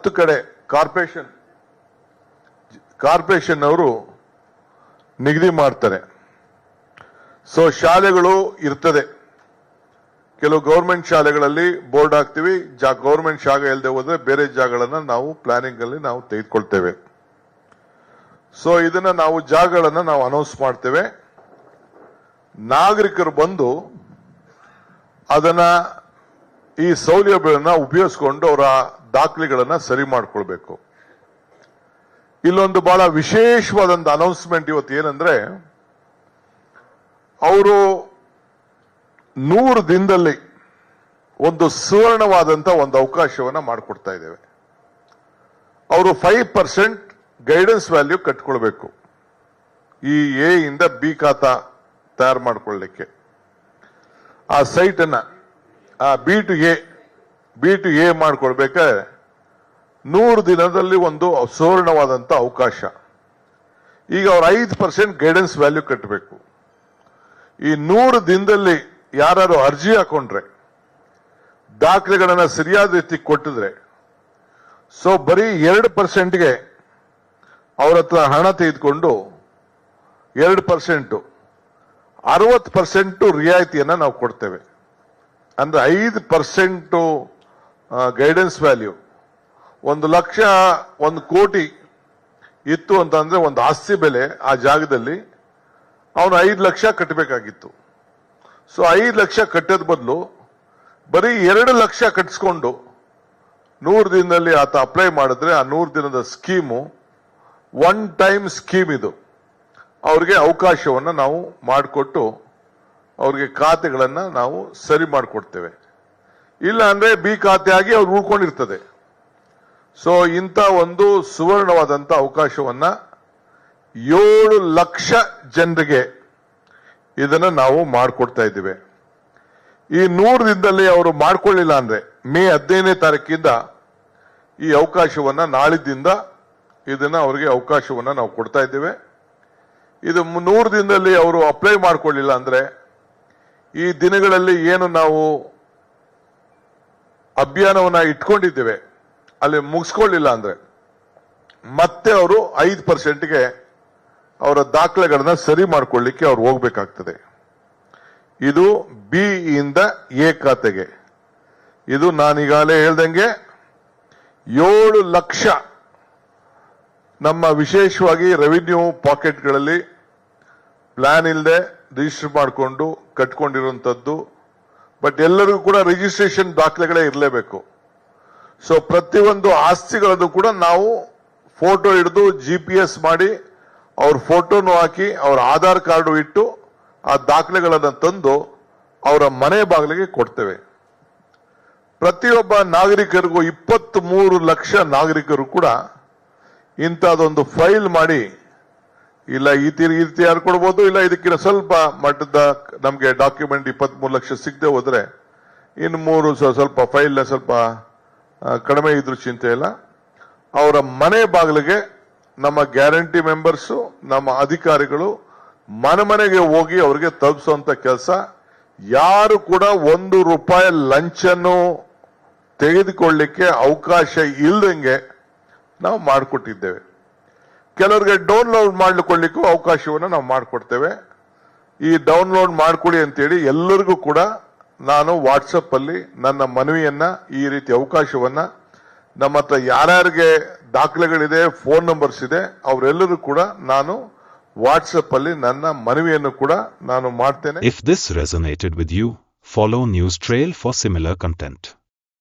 10 ಕಡೆ ಕಾರ್ಪೊರೇಷನ್ ಅವರು ನಿಗದಿ ಮಾಡ್ತಾರೆ. ಸೊ ಶಾಲೆಗಳು ಇರ್ತದೆ, ಕೆಲವು ಗೌರ್ಮೆಂಟ್ ಶಾಲೆಗಳಲ್ಲಿ ಬೋರ್ಡ್ ಹಾಕ್ತಿವಿ, ಗೌರ್ಮೆಂಟ್ ಶಾಲೆ ಇಲ್ಲದೆ ಹೋದ್ರೆ ಬೇರೆ ಜಾಗಗಳನ್ನ ನಾವು ಪ್ಲಾನಿಂಗ್ ಅಲ್ಲಿ ನಾವು ತೆಗೆದುಕೊಳ್ತೇವೆ. ಸೊ ಇದನ್ನ ನಾವು ಜಾಗಗಳನ್ನ ನಾವು ಅನೌನ್ಸ್ ಮಾಡ್ತೇವೆ. ನಾಗರಿಕರು ಬಂದು ಅದನ್ನ ಈ ಸೌಲಭ್ಯಗಳನ್ನ ಉಪಯೋಗಿಸಿಕೊಂಡು ಅವರ ದಾಖಲೆಗಳನ್ನ ಸರಿ ಮಾಡ್ಕೊಳ್ಬೇಕು. ಇಲ್ಲೊಂದು ಬಹಳ ವಿಶೇಷವಾದಂತ ಅನೌನ್ಸ್ಮೆಂಟ್ ಇವತ್ತು ಏನಂದ್ರೆ, ಅವರು 100 ದಿನದಲ್ಲಿ ಒಂದು ಸುವರ್ಣವಾದಂತ ಒಂದು ಅವಕಾಶವನ್ನ ಮಾಡಿಕೊಡ್ತಾ ಇದ್ದೇವೆ. ಅವರು 5% ಗೈಡೆನ್ಸ್ ವ್ಯಾಲ್ಯೂ ಕಟ್ಕೊಳ್ಬೇಕು ಈ ಎ ಇಂದ ಬಿ ಖಾತಾ ತಯಾರು ಮಾಡ್ಕೊಳ್ಳಿಕ್ಕೆ. ಆ ಸೈಟ್ ಅನ್ನ ಬಿ ಟು ಎ ಮಾಡ್ಕೊಳ್ಬೇಕಾದ್ರೆ 100 ದಿನದಲ್ಲಿ ಒಂದು ಸುವರ್ಣವಾದಂತ ಅವಕಾಶ. ಈಗ ಅವ್ರು 5% ಗೈಡೆನ್ಸ್ ವ್ಯಾಲ್ಯೂ ಕಟ್ಟಬೇಕು. ಈ 100 ದಿನದಲ್ಲಿ ಯಾರು ಅರ್ಜಿ ಹಾಕೊಂಡ್ರೆ, ದಾಖಲೆಗಳನ್ನ ಸರಿಯಾದ ರೀತಿ ಕೊಟ್ಟಿದ್ರೆ, ಸೊ ಬರೀ 2%ಗೆ ಅವ್ರ ಹತ್ರ ಹಣ ತೆಗೆದುಕೊಂಡು 2% 60% ರಿಯಾಯಿತಿಯನ್ನ ನಾವು ಕೊಡ್ತೇವೆ. ಅಂದ್ರೆ 5% ಗೈಡೆನ್ಸ್ ವ್ಯಾಲ್ಯೂ. 1 ಲಕ್ಷ 1 ಕೋಟಿ ಇತ್ತು ಅಂತಂದ್ರೆ ಒಂದು ಆಸ್ತಿ ಬೆಲೆ ಆ ಜಾಗದಲ್ಲಿ ಅವನು 5 ಲಕ್ಷ ಕಟ್ಟಬೇಕಾಗಿತ್ತು. ಸೊ 5 ಲಕ್ಷ ಕಟ್ಟೋದ್ ಬದಲು ಬರೀ 2 ಲಕ್ಷ ಕಟ್ಟಿಸ್ಕೊಂಡು 100 ದಿನದಲ್ಲಿ ಆತ ಅಪ್ಲೈ ಮಾಡಿದ್ರೆ ಆ 100 ದಿನದ ಸ್ಕೀಮು ಒನ್ ಟೈಮ್ ಸ್ಕೀಮ್ ಇದು. ಅವ್ರಿಗೆ ಅವಕಾಶವನ್ನ ನಾವು ಮಾಡಿಕೊಟ್ಟು ಅವ್ರಿಗೆ ಖಾತೆಗಳನ್ನ ನಾವು ಸರಿ ಮಾಡಿಕೊಡ್ತೇವೆ. ಇಲ್ಲ ಅಂದ್ರೆ ಬಿ ಖಾತೆ ಆಗಿ ಅವ್ರು ಉಳ್ಕೊಂಡಿರ್ತದೆ. ಸೊ ಇಂಥ ಒಂದು ಸುವರ್ಣವಾದಂತ ಅವಕಾಶವನ್ನ 7 ಲಕ್ಷ ಜನರಿಗೆ ಇದನ್ನ ನಾವು ಮಾಡಿಕೊಡ್ತಾ ಇದ್ದೀವಿ. ಈ 100 ದಿನದಲ್ಲಿ ಅವರು ಮಾಡ್ಕೊಳ್ಳಿಲ್ಲ ಅಂದ್ರೆ ಮೇ 15ನೇ ತಾರೀಕಿಂದ ಈ ಅವಕಾಶವನ್ನ ನಾಳಿದ್ದಿಂದ ಇದನ್ನ ಅವರಿಗೆ ಅವಕಾಶವನ್ನ ನಾವು ಕೊಡ್ತಾ ಇದ್ದೇವೆ. ಇದು 100 ದಿನದಲ್ಲಿ ಅವರು ಅಪ್ಲೈ ಮಾಡ್ಕೊಳ್ಳಿಲ್ಲ ಅಂದ್ರೆ ಈ ದಿನಗಳಲ್ಲಿ ಏನು ನಾವು ಅಭಿಯಾನವನ್ನ ಇಟ್ಕೊಂಡಿದ್ದೇವೆ ಅಲ್ಲಿ ಮುಗಿಸ್ಕೊಳ್ಳಿಲ್ಲ ಅಂದ್ರೆ ಮತ್ತೆ ಅವರು 5%ಗೆ ಅವರ ದಾಖಲೆಗಳನ್ನ ಸರಿ ಮಾಡ್ಕೊಳ್ಳಿಕ್ಕೆ ಅವ್ರು ಹೋಗ್ಬೇಕಾಗ್ತದೆ. ಇದು ಬಿ ಇಂದ ಎ ಖಾತೆಗೆ. ಇದು ನಾನೀಗಾಗಲೇ ಹೇಳ್ದಂಗೆ 7 ಲಕ್ಷ ನಮ್ಮ ವಿಶೇಷವಾಗಿ ರೆವಿನ್ಯೂ ಪಾಕೆಟ್ಗಳಲ್ಲಿ ಪ್ಲಾನ್ ಇಲ್ಲದೆ ರಿಜಿಸ್ಟರ್ ಮಾಡಿಕೊಂಡು ಕಟ್ಕೊಂಡಿರುವಂತದ್ದು. ಬಟ್ ಎಲ್ಲರಿಗೂ ಕೂಡ ರಿಜಿಸ್ಟ್ರೇಷನ್ ದಾಖಲೆಗಳೇ ಇರಲೇಬೇಕು. ಸೊ ಪ್ರತಿಯೊಂದು ಆಸ್ತಿಗಳನ್ನು ಕೂಡ ನಾವು ಫೋಟೋ ಹಿಡಿದು GPS ಮಾಡಿ ಅವ್ರ ಫೋಟೋನು ಹಾಕಿ ಅವ್ರ ಆಧಾರ್ ಕಾರ್ಡು ಇಟ್ಟು ಆ ದಾಖಲೆಗಳನ್ನು ತಂದು ಅವರ ಮನೆ ಬಾಗಿಲಿಗೆ ಕೊಡ್ತೇವೆ. ಪ್ರತಿಯೊಬ್ಬ ನಾಗರಿಕರಿಗೂ 23 ಲಕ್ಷ ನಾಗರಿಕರು ಕೂಡ ಇಂಥದೊಂದು ಫೈಲ್ ಮಾಡಿ, ಇಲ್ಲ ಈ ರೀತಿ ಯಾರು ಕೊಡ್ಬೋದು, ಇಲ್ಲ ಇದಕ್ಕಿಂತ ಸ್ವಲ್ಪ ಮಟ್ಟದ ನಮಗೆ ಡಾಕ್ಯುಮೆಂಟ್ 23 ಲಕ್ಷ ಸಿಗದೆ ಹೋದ್ರೆ ಇನ್ನು 3 ಸ್ವಲ್ಪ ಫೈಲ್ ಸ್ವಲ್ಪ ಕಡಿಮೆ ಇದ್ರೂ ಚಿಂತೆ ಇಲ್ಲ. ಅವರ ಮನೆ ಬಾಗಿಲಿಗೆ ನಮ್ಮ ಗ್ಯಾರಂಟಿ ಮೆಂಬರ್ಸು, ನಮ್ಮ ಅಧಿಕಾರಿಗಳು ಮನೆಗೆ ಹೋಗಿ ಅವರಿಗೆ ತಲುಪಿಸುವಂತ ಕೆಲಸ. ಯಾರು ಕೂಡ 1 ರೂಪಾಯಿ ಲಂಚನ್ನು ತೆಗೆದುಕೊಳ್ಳಿಕ್ಕೆ ಅವಕಾಶ ಇಲ್ದಂಗೆ ನಾವು ಮಾಡಿಕೊಟ್ಟಿದ್ದೇವೆ. ಕೆಲವರಿಗೆ ಡೌನ್ಲೋಡ್ ಮಾಡಿಕೊಳ್ಳಿಕ್ಕೂ ಅವಕಾಶವನ್ನು ನಾವು ಮಾಡಿಕೊಡ್ತೇವೆ. ಈ ಡೌನ್ಲೋಡ್ ಮಾಡ್ಕೊಳ್ಳಿ ಅಂತೇಳಿ ಎಲ್ಲರಿಗೂ ಕೂಡ ನಾನು ವಾಟ್ಸಪ್ ಅಲ್ಲಿ ನನ್ನ ಮನವಿಯನ್ನ, ಈ ರೀತಿ ಅವಕಾಶವನ್ನ ನಮ್ಮ ಹತ್ರ ಯಾರ್ಯಾರಿಗೆ ದಾಖಲೆಗಳಿದೆ, ಫೋನ್ ನಂಬರ್ಸ್ ಇದೆ, ಅವರೆಲ್ಲರೂ ಕೂಡ ನಾನು ವಾಟ್ಸಪ್ ಅಲ್ಲಿ ನನ್ನ ಮನವಿಯನ್ನು ಕೂಡ ನಾನು ಮಾಡ್ತೇನೆ. If this resonated with you, follow News Trail for similar content.